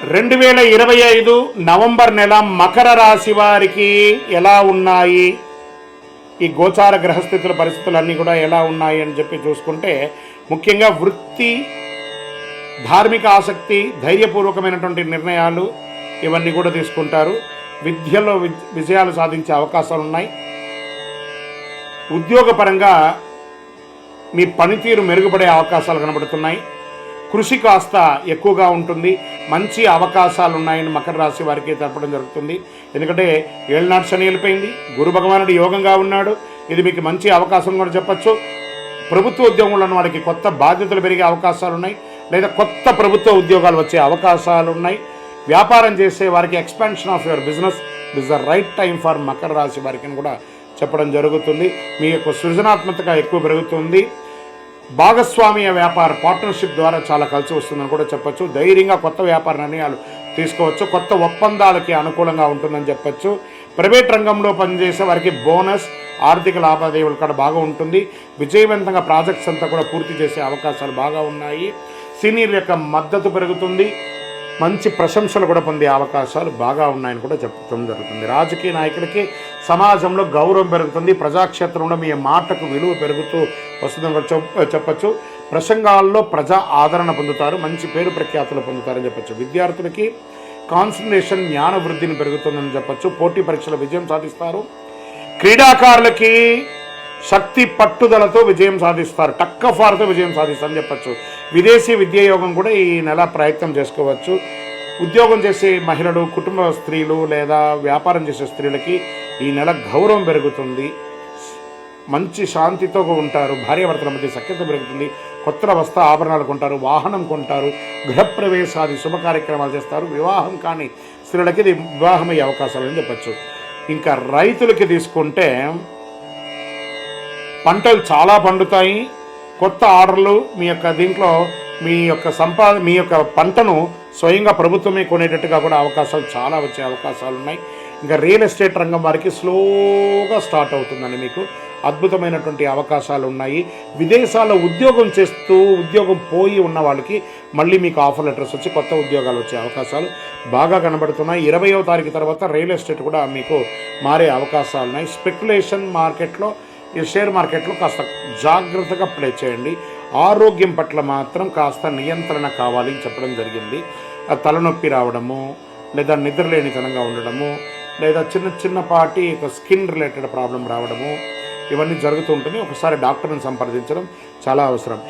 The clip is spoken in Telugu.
2025 నవంబర్ నెల మకర రాశి వారికి ఎలా ఉన్నాయి, ఈ గోచార గ్రహస్థితుల పరిస్థితులన్నీ కూడా ఎలా ఉన్నాయి అని చెప్పి చూసుకుంటే, ముఖ్యంగా వృత్తి, ధార్మిక ఆసక్తి, ధైర్యపూర్వకమైనటువంటి నిర్ణయాలు ఇవన్నీ కూడా తీసుకుంటారు. విద్యలో విజయాలు సాధించే అవకాశాలు ఉన్నాయి. ఉద్యోగపరంగా మీ పనితీరు మెరుగుపడే అవకాశాలు కనబడుతున్నాయి. కృషి కాస్త ఎక్కువగా ఉంటుంది. మంచి అవకాశాలు ఉన్నాయని మకర రాశి వారికి తెలపడం జరుగుతుంది. ఎందుకంటే ఏళ్ళనాటి శని వెళ్ళిపోయింది, గురు భగవానుడు యోగంగా ఉన్నాడు. ఇది మీకు మంచి అవకాశం కూడా చెప్పచ్చు. ప్రభుత్వ ఉద్యోగంలో ఉన్న వారికి కొత్త బాధ్యతలు పెరిగే అవకాశాలు ఉన్నాయి, లేదా కొత్త ప్రభుత్వ ఉద్యోగాలు వచ్చే అవకాశాలు ఉన్నాయి. వ్యాపారం చేసే వారికి expansion of your business is the right time for Makar రాశి వారికి కూడా చెప్పడం జరుగుతుంది. మీ యొక్క సృజనాత్మకత ఎక్కువ పెరుగుతుంది. భాగస్వామ్య వ్యాపార పార్ట్నర్షిప్ ద్వారా చాలా కలిసి వస్తుందని కూడా చెప్పచ్చు. ధైర్యంగా కొత్త వ్యాపార నిర్ణయాలు తీసుకోవచ్చు. కొత్త ఒప్పందాలకి అనుకూలంగా ఉంటుందని చెప్పచ్చు. ప్రైవేట్ రంగంలో పనిచేసే వారికి బోనస్, ఆర్థిక లావాదేవీలు కూడా బాగా ఉంటుంది. విజయవంతంగా ప్రాజెక్ట్స్ అంతా కూడా పూర్తి చేసే అవకాశాలు బాగా ఉన్నాయి. సీనియర్ యొక్క మద్దతు పెరుగుతుంది. మంచి ప్రశంసలు కూడా పొందే అవకాశాలు బాగా ఉన్నాయని కూడా చెప్పడం జరుగుతుంది. రాజకీయ నాయకులకి సమాజంలో గౌరవం పెరుగుతుంది. ప్రజాక్షేత్రంలో మీ మాటకు విలువ పెరుగుతూ వస్తుందని చెప్పచ్చు. ప్రసంగాల్లో ప్రజా ఆదరణ పొందుతారు. మంచి పేరు ప్రఖ్యాతులు పొందుతారని చెప్పచ్చు. విద్యార్థులకి కాన్సన్ట్రేషన్, జ్ఞాన వృద్ధిని పెరుగుతుందని చెప్పచ్చు. పోటీ పరీక్షల విజయం సాధిస్తారు. క్రీడాకారులకి శక్తి, పట్టుదలతో విజయం సాధిస్తారు. టక్కఫార్తో విజయం సాధిస్తారని చెప్పచ్చు. విదేశీ విద్యాయోగం కూడా ఈ నెల ప్రయత్నం చేసుకోవచ్చు. ఉద్యోగం చేసే మహిళలు, కుటుంబ స్త్రీలు లేదా వ్యాపారం చేసే స్త్రీలకి ఈ నెల గౌరవం పెరుగుతుంది. మంచి శాంతితో ఉంటారు. భార్యాభర్తల మధ్య సఖ్యత పెరుగుతుంది. కొత్త వస్త్ర ఆభరణాలు కొంటారు, వాహనం కొంటారు, గృహప్రవేశాది శుభ కార్యక్రమాలు చేస్తారు. వివాహం కాని స్త్రీలకి ఇది వివాహమయ్యే అవకాశాలు అని చెప్పచ్చు. ఇంకా రైతులకి తీసుకుంటే పంటలు చాలా పండుతాయి. కొత్త ఆర్డర్లు, మీ యొక్క దీంట్లో మీ యొక్క పంటను స్వయంగా ప్రభుత్వమే కొనేటట్టుగా కూడా అవకాశాలు చాలా వచ్చే అవకాశాలు ఉన్నాయి. ఇంకా రియల్ ఎస్టేట్ రంగం వారికి స్లోగా స్టార్ట్ అవుతుందని మీకు అద్భుతమైనటువంటి అవకాశాలు ఉన్నాయి. విదేశాల్లో ఉద్యోగం చేస్తూ ఉద్యోగం పోయి ఉన్న వాళ్ళకి మళ్ళీ మీకు ఆఫర్ లెటర్స్ వచ్చి కొత్త ఉద్యోగాలు వచ్చే అవకాశాలు బాగా కనబడుతున్నాయి. 20వ తారీఖు తర్వాత రియల్ ఎస్టేట్ కూడా మీకు మారే అవకాశాలు ఉన్నాయి. స్పెక్యులేషన్ మార్కెట్లో, ఈ షేర్ మార్కెట్లో కాస్త జాగ్రత్తగా ప్లే చేయండి. ఆరోగ్యం పట్ల మాత్రం కాస్త నియంత్రణ కావాలి చెప్పడం జరిగింది. తలనొప్పి రావడము, లేదా నిద్రలేనితనంగా ఉండడము, లేదా చిన్నపాటి స్కిన్ రిలేటెడ్ ప్రాబ్లం రావడము, ఇవన్నీ జరుగుతూ ఉంటుంది. ఒకసారి డాక్టర్ని సంప్రదించడం చాలా అవసరం.